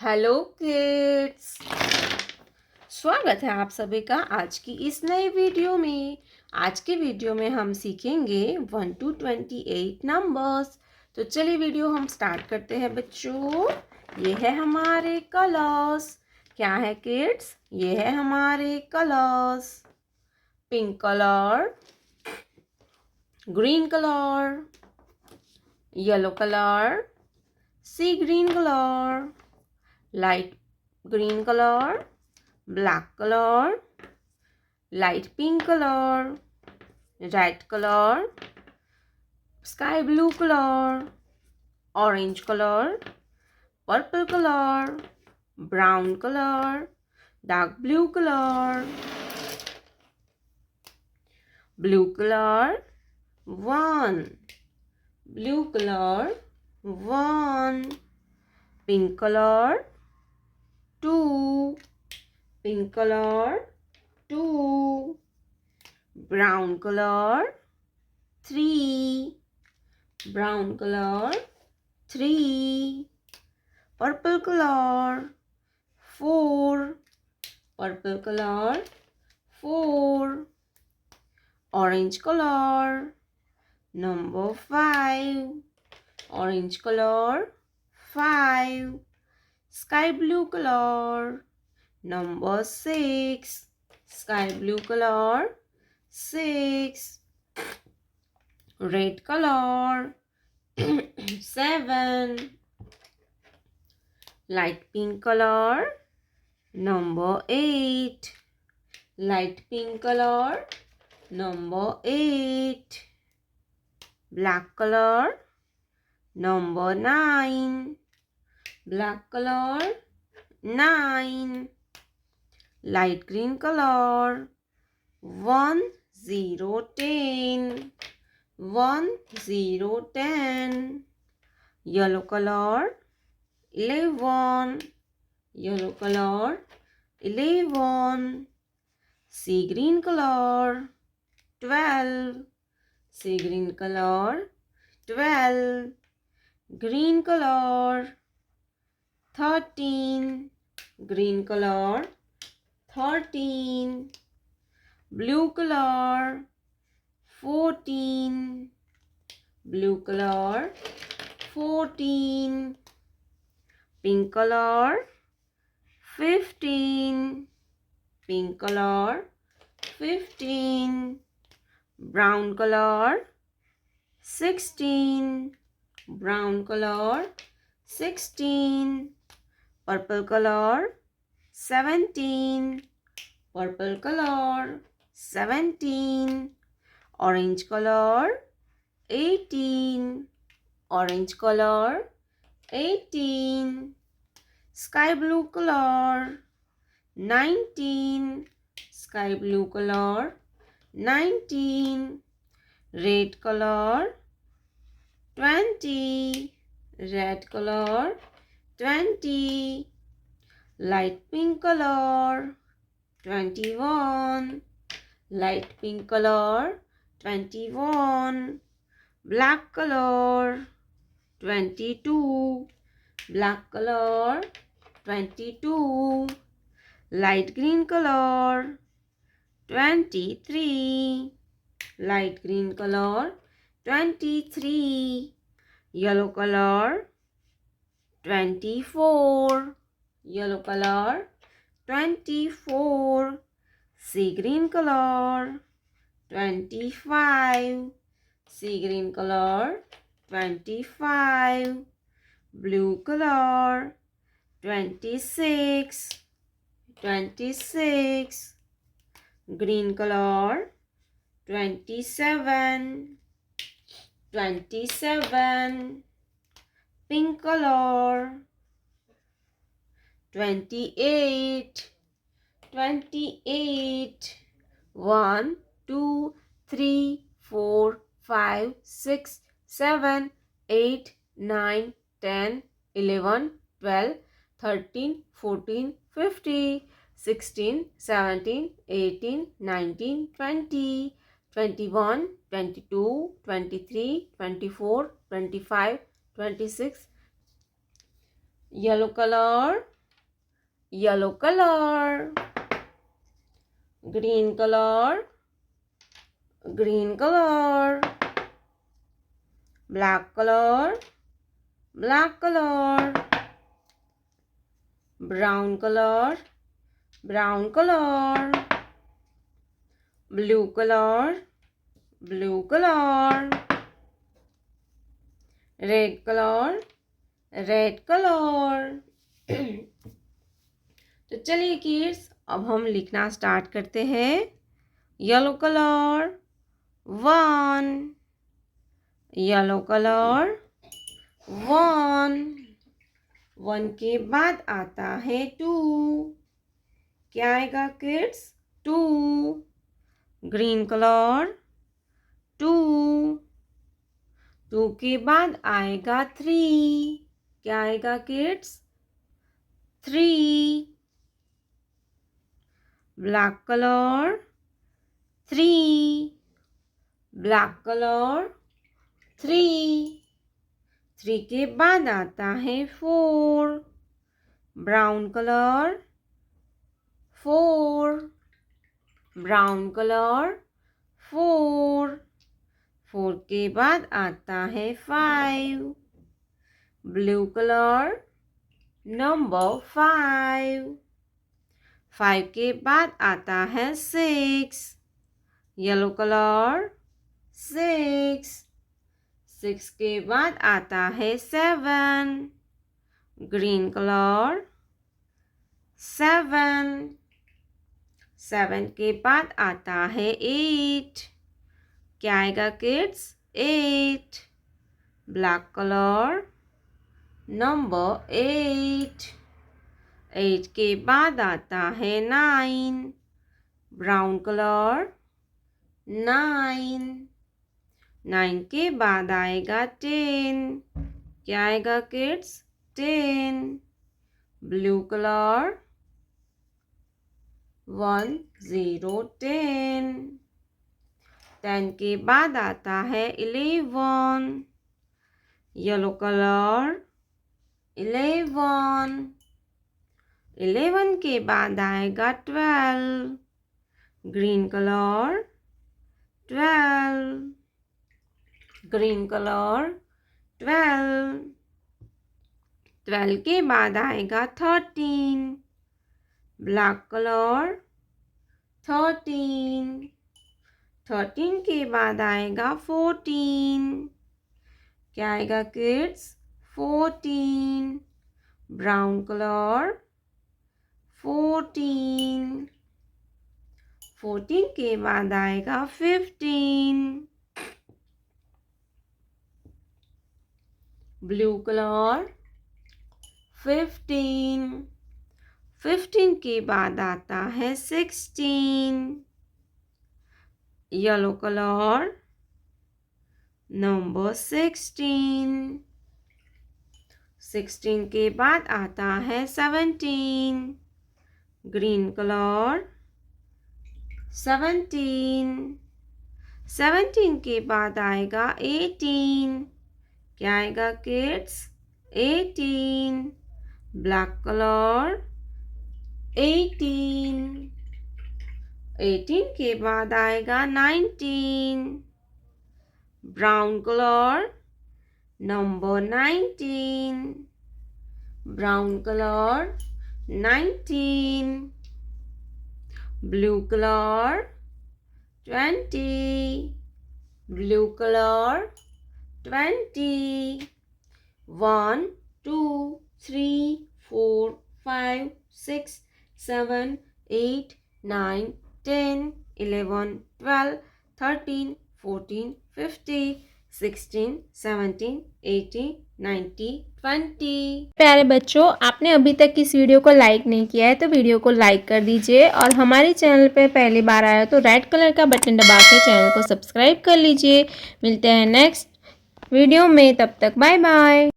Hello kids. स्वागत है आप सभी का आज की इस नए वीडियो में। आज के वीडियो में हम सीखेंगे 1 to 28 नंबर्स। तो चलिए वीडियो हम स्टार्ट करते हैं बच्चों। ये है हमारे कलर्स। क्या है किड्स? ये है हमारे colours. Pink colour, green colour, yellow colour, sea green colour, light green color, black color, light pink color, red color, sky blue color, orange color, purple color, brown color, dark blue color, blue color 1, blue color 1, pink color 2, pink color 2, brown color 3, brown color 3, purple color 4, purple color 4, orange color number 5, orange color 5, sky blue color number 6, sky blue color 6, red color 7, light pink color number 8, light pink color number 8, black color number 9, black color 9, light green color 1 0 10, 1 0 10, yellow color 11, yellow color 11, sea green color 12, sea green color 12, green color 13, green color 13, blue color 14, blue color 14, pink color 15, pink color 15, brown color 16, brown color 16, purple color 17, purple color 17, orange color 18, orange color 18, sky blue color 19, sky blue color 19, red color 20, red color 20, light pink color 21, light pink color 21, black color 22, black color 22, light green color 23, light green color 23, yellow color 24, yellow color 24, sea green color 25, sea green color 25, blue color 26, 26, green color 27, 27, pink color 28, 28, 1 2 3 4 5 6 7 8 9 10 11 12 13 14 15 16 17 18 19 20 21 22 23 24 25 26 yellow color, yellow color. Green color, green color. Black color, black color. Brown color, brown color. Blue color, blue color. Red color, red colour. तो चलिए kids, अब हम लिखना start करते हैं। Yellow colour 1, yellow colour 1। 1 के बाद आता है 2। क्या आएगा किड्स? 2। Green colour 2। 2 के बाद आएगा 3। क्या आएगा kids? 3। Black colour 3। Black colour 3। 3 के बाद आता है 4। Brown colour 4। Brown colour 4। 4 के बाद आता है 5। Blue colour number 5। 5 के बाद आता है 6। Yellow colour 6। 6 के बाद आता है 7। Green colour 7। 7 के बाद आता है 8। क्या आएगा किड्स? 8। Black colour number 8। 8 के बाद आता है 9। Brown colour 9। 9 के बाद आएगा 10। क्या आएगा किड्स? 10। Blue colour 1 0 10। 10 के बाद आता है 11। Yellow colour 11। 11 के बाद आएगा 12। Green colour 12। Green colour 12। 12 के बाद आएगा 13। Black colour 13। 13 के बाद आएगा 14। क्या आएगा किड्स? 14। Brown colour 14। 14 के बाद आएगा 15। Blue colour 15। 15 के बाद आता है 16। Yellow colour number 16। 16 के बाद आता है 17। Green colour 17। 17 के बाद आएगा 18। क्या आएगा किड्स? 18। Black colour 18। 18 के बाद आएगा 19। Brown colour number 19। Brown colour 19। Blue colour 20। Blue colour 20। 1 2 3 4 5 6 7 8 9 10 11 12 13 14 15 16 17 18 19 20। प्यारे बच्चों, आपने अभी तक इस वीडियो को लाइक नहीं किया है तो वीडियो को लाइक कर दीजिए और हमारे चैनल पे पहली बार आया तो रेड कलर का बटन दबा के चैनल को सब्सक्राइब कर लीजिए। मिलते हैं नेक्स्ट वीडियो में, तब तक बाय बाय।